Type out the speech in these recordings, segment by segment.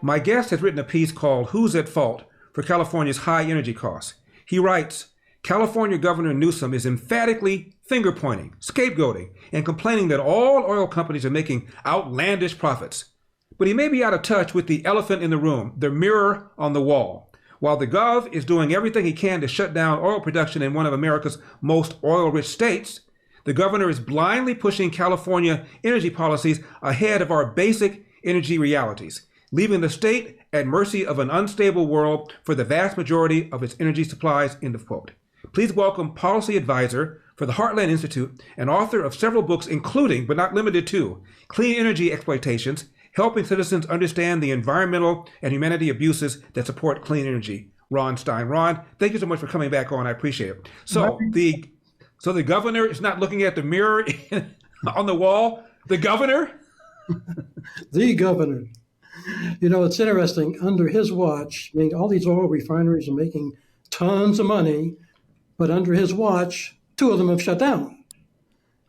My guest has written a piece called Who's at Fault for California's High Energy Costs. He writes, California Governor Newsom is emphatically finger-pointing, scapegoating, and complaining that all oil companies are making outlandish profits. But he may be out of touch with the elephant in the room, the mirror on the wall. While the Gov is doing everything he can to shut down oil production in one of America's most oil-rich states, the governor is blindly pushing California energy policies ahead of our basic energy realities, leaving the state at mercy of an unstable world for the vast majority of its energy supplies, end of quote. Please welcome policy advisor for the Heartland Institute and author of several books, including, but not limited to, Clean Energy Exploitations, Helping Citizens Understand the Environmental and Humanity Abuses That Support Clean Energy, Ron Stein. Ron, thank you so much for coming back on. I appreciate it. So the governor is not looking at the mirror on the wall. The governor? The governor. You know, it's interesting. Under his watch, I mean, all these oil refineries are making tons of money, but under his watch, 2 of them have shut down.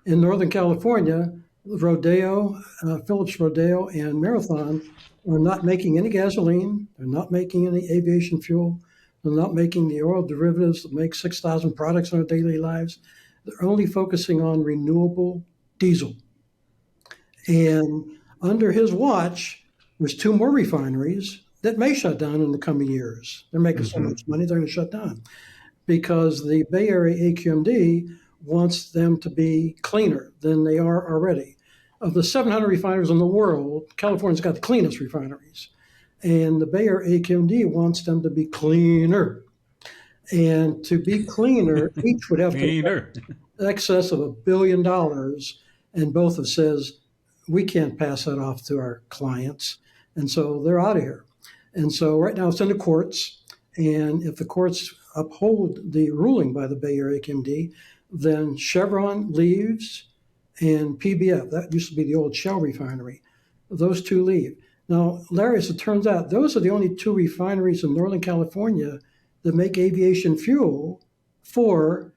In Northern California, Rodeo, Phillips Rodeo and Marathon are not making any gasoline. They're not making any aviation fuel. They're not making the oil derivatives that make 6,000 products in our daily lives. They're only focusing on renewable diesel. And under his watch, there's 2 more refineries that may shut down in the coming years. They're making so much money, they're going to shut down because the Bay Area AQMD wants them to be cleaner than they are already. Of the 700 refineries in the world, California's got the cleanest refineries. And the Bay Area AQMD wants them to be cleaner. And to be cleaner, each would have to excess of $1 billion. And both have says, we can't pass that off to our clients. And so they're out of here. And so right now it's in the courts. And if the courts uphold the ruling by the Bay Area AQMD, then Chevron leaves and PBF, that used to be the old Shell refinery, those 2 leave. Now, Larry, as it turns out, those are the only 2 refineries in Northern California that make aviation fuel for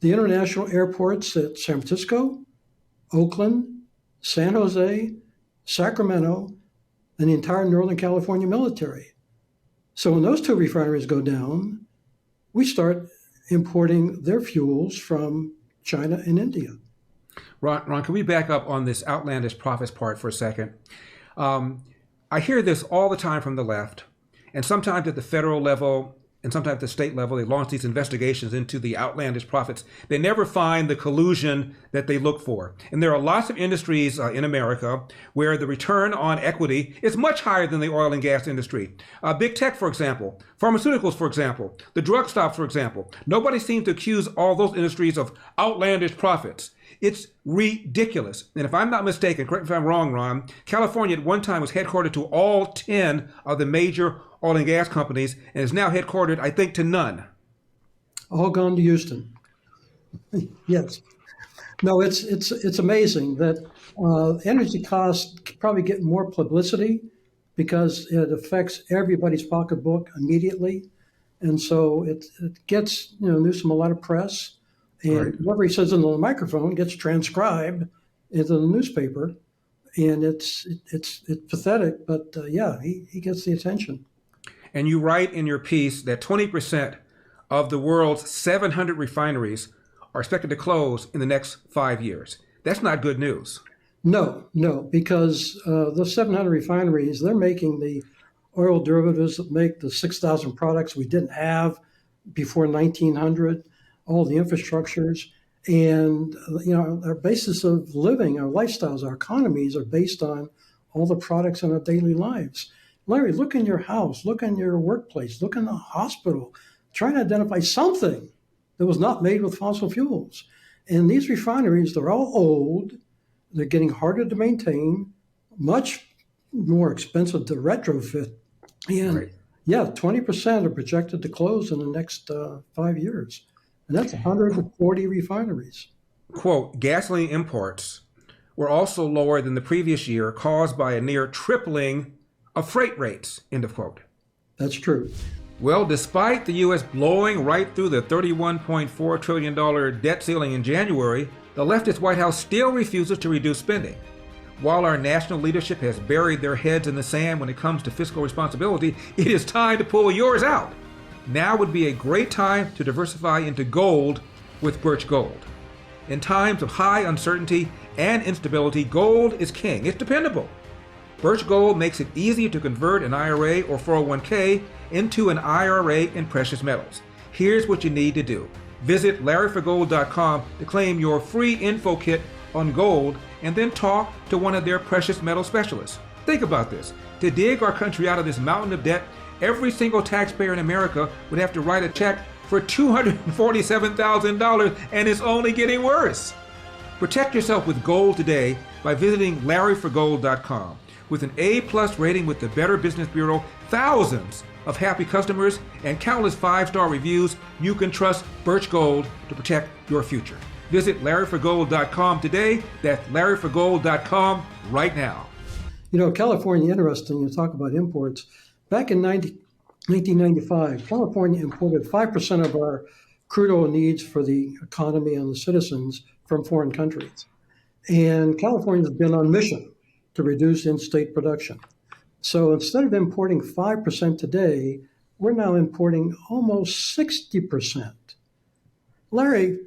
the international airports at San Francisco, Oakland, San Jose, Sacramento, and the entire Northern California military. So when those 2 refineries go down, we start importing their fuels from China and India. Ron, can we back up on this outlandish profits part for a second? I hear this all the time from the left, and sometimes at the federal level and sometimes at the state level, they launch these investigations into the outlandish profits. They never find the collusion that they look for. And there are lots of industries in America where the return on equity is much higher than the oil and gas industry. Big tech, for example, pharmaceuticals, for example, the drug stop, for example. Nobody seems to accuse all those industries of outlandish profits. It's ridiculous. And if I'm not mistaken, correct me if I'm wrong, Ron, California at one time was headquartered to all 10 of the major oil and gas companies and is now headquartered, I think, to none. All gone to Houston. Yes. No, it's amazing that energy costs probably get more publicity because it affects everybody's pocketbook immediately. And so it gets, Newsom a lot of press. And right. Whatever he says into the microphone gets transcribed into the newspaper, and it's pathetic. But he gets the attention. And you write in your piece that 20% of the world's 700 refineries are expected to close in the next 5 years. That's not good news. No, because the 700 refineries, they're making the oil derivatives that make the 6,000 products we didn't have before 1900. All the infrastructures, and our basis of living, our lifestyles, our economies are based on all the products in our daily lives. Larry, look in your house, look in your workplace, look in the hospital, try to identify something that was not made with fossil fuels. And these refineries, they're all old, they're getting harder to maintain, much more expensive to retrofit. And right. 20% are projected to close in the next 5 years. And that's 140 refineries. Quote, gasoline imports were also lower than the previous year, caused by a near tripling of freight rates, end of quote. That's true. Well, despite the U.S. blowing right through the $31.4 trillion debt ceiling in January, the leftist White House still refuses to reduce spending. While our national leadership has buried their heads in the sand when it comes to fiscal responsibility, it is time to pull yours out. Now would be a great time to diversify into gold with Birch Gold. In times of high uncertainty and instability, gold is king. It's dependable. Birch Gold makes it easy to convert an IRA or 401k into an IRA in precious metals. Here's what you need to do. Visit LarryForGold.com to claim your free info kit on gold and then talk to one of their precious metal specialists. Think about this. To dig our country out of this mountain of debt, every single taxpayer in America would have to write a check for $247,000, and it's only getting worse. Protect yourself with gold today by visiting LarryForGold.com. With an A+ rating with the Better Business Bureau, thousands of happy customers, and countless 5-star reviews, you can trust Birch Gold to protect your future. Visit LarryForGold.com today. That's LarryForGold.com right now. You know, California, interesting, you talk about imports. Back in 1995, California imported 5% of our crude oil needs for the economy and the citizens from foreign countries. And California's been on mission to reduce in-state production. So instead of importing 5% today, we're now importing almost 60%. Larry,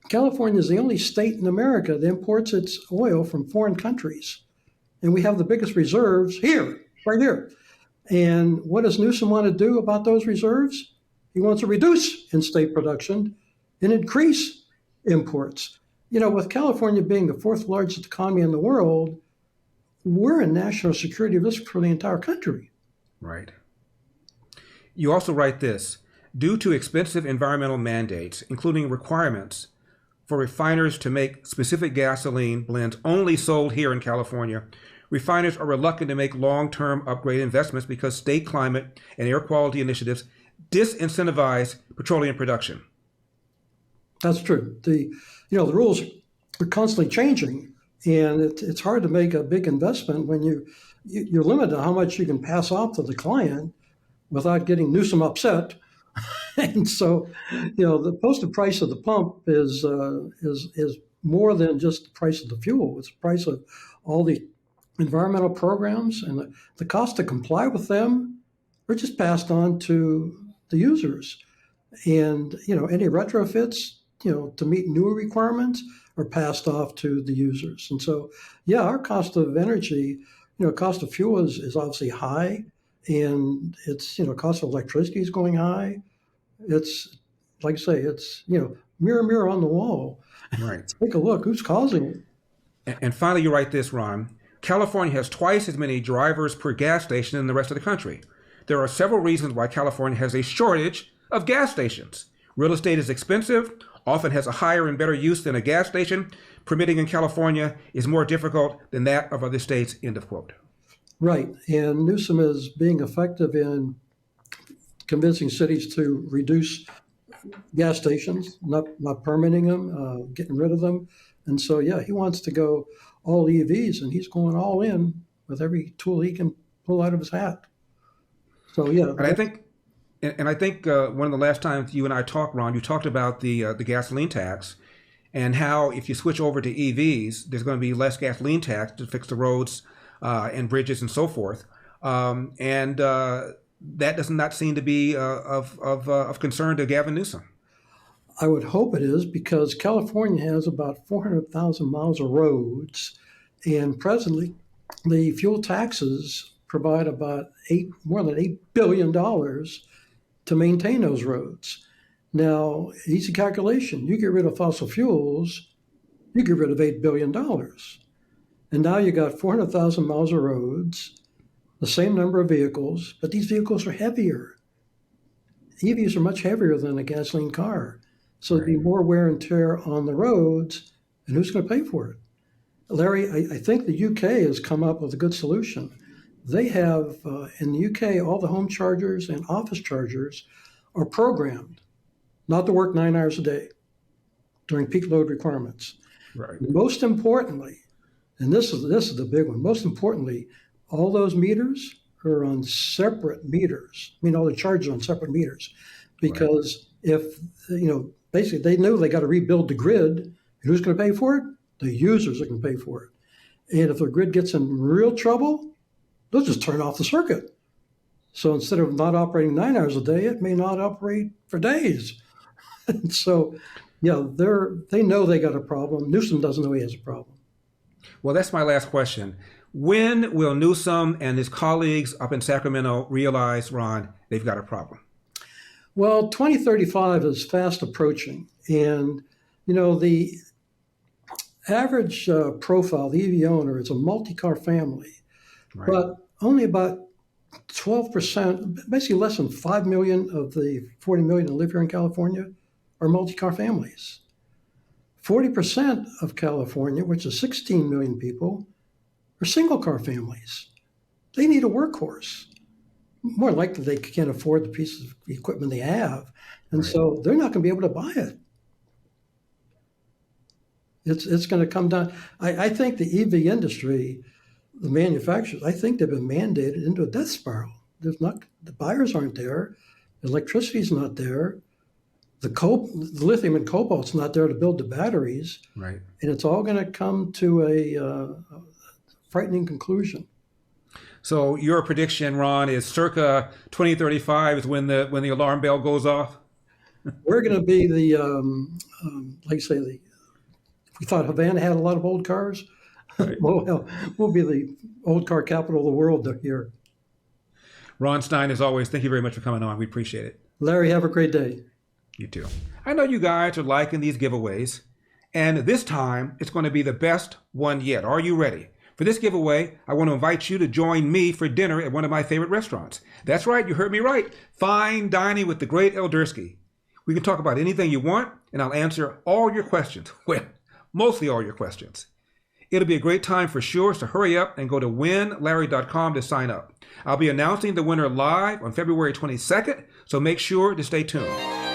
California is the only state in America that imports its oil from foreign countries. And we have the biggest reserves here, right here. And what does Newsom want to do about those reserves? He wants to reduce in-state production and increase imports. You know, with California being the 4th largest economy in the world, we're a national security risk for the entire country. Right. You also write this: due to expensive environmental mandates, including requirements for refiners to make specific gasoline blends only sold here in California, refiners are reluctant to make long-term upgrade investments because state climate and air quality initiatives disincentivize petroleum production. That's true. The rules are constantly changing, and it's hard to make a big investment when you're limited to how much you can pass off to the client without getting Newsom upset. And so, the posted price of the pump is more than just the price of the fuel. It's the price of all the environmental programs, and the cost to comply with them are just passed on to the users. And, any retrofits, to meet newer requirements are passed off to the users. And so, yeah, our cost of energy, cost of fuel is obviously high, and it's, cost of electricity is going high. It's, like I say, it's, mirror, mirror on the wall. Right. Take a look, who's causing it? And finally, you write this, Ron: California has twice as many drivers per gas station than the rest of the country. There are several reasons why California has a shortage of gas stations. Real estate is expensive, often has a higher and better use than a gas station. Permitting in California is more difficult than that of other states, end of quote. Right. And Newsom is being effective in convincing cities to reduce gas stations, not permitting them, getting rid of them. And so, yeah, he wants to go all EVs, and he's going all in with every tool he can pull out of his hat. So, yeah. And I think one of the last times you and I talked, Ron, you talked about the gasoline tax and how if you switch over to EVs, there's going to be less gasoline tax to fix the roads and bridges and so forth. That does not seem to be of concern to Gavin Newsom. I would hope it is, because California has about 400,000 miles of roads, and presently the fuel taxes provide about more than $8 billion to maintain those roads. Now, easy calculation: you get rid of fossil fuels, you get rid of $8 billion. And now you got 400,000 miles of roads, the same number of vehicles, but these vehicles are heavier. EVs are much heavier than a gasoline car. So there'd be more wear and tear on the roads, and who's going to pay for it? Larry, I think the UK has come up with a good solution. They have, in the UK, all the home chargers and office chargers are programmed not to work 9 hours a day during peak load requirements. Right. Most importantly, and this is the big one, most importantly, all those meters are on separate meters. I mean, all the charges are on separate meters, because if, basically they know they got to rebuild the grid, and who's going to pay for it? The users are going to pay for it. And if the grid gets in real trouble, they'll just turn off the circuit. So instead of not operating 9 hours a day, it may not operate for days. And so, yeah, they know they got a problem. Newsom doesn't know he has a problem. Well, that's my last question. When will Newsom and his colleagues up in Sacramento realize, Ron, they've got a problem? Well, 2035 is fast approaching. And, the average profile, the EV owner, is a multi-car family. Right. But only about 12%, basically less than 5 million of the 40 million that live here in California are multi-car families. 40% of California, which is 16 million people, are single-car families. They need a workhorse. More likely they can't afford the piece of equipment they have, and right. So they're not going to be able to buy it. It's going to come down. I think the EV industry, the manufacturers, I think they've been mandated into a death spiral. The buyers aren't there. Electricity's not there. The lithium and cobalt's not there to build the batteries. Right. And it's all going to come to a frightening conclusion. So your prediction, Ron, is circa 2035 is when the alarm bell goes off? We're going to be like you say, we thought Havana had a lot of old cars. Right. We'll be the old car capital of the world here. Ron Stein, as always, thank you very much for coming on. We appreciate it. Larry, have a great day. You too. I know you guys are liking these giveaways, and this time it's going to be the best one yet. Are you ready? For this giveaway, I want to invite you to join me for dinner at one of my favorite restaurants. That's right, you heard me right. Fine dining with the great Eldersky. We can talk about anything you want, and I'll answer all your questions. Well, mostly all your questions. It'll be a great time for sure, so hurry up and go to winlarry.com to sign up. I'll be announcing the winner live on February 22nd, so make sure to stay tuned.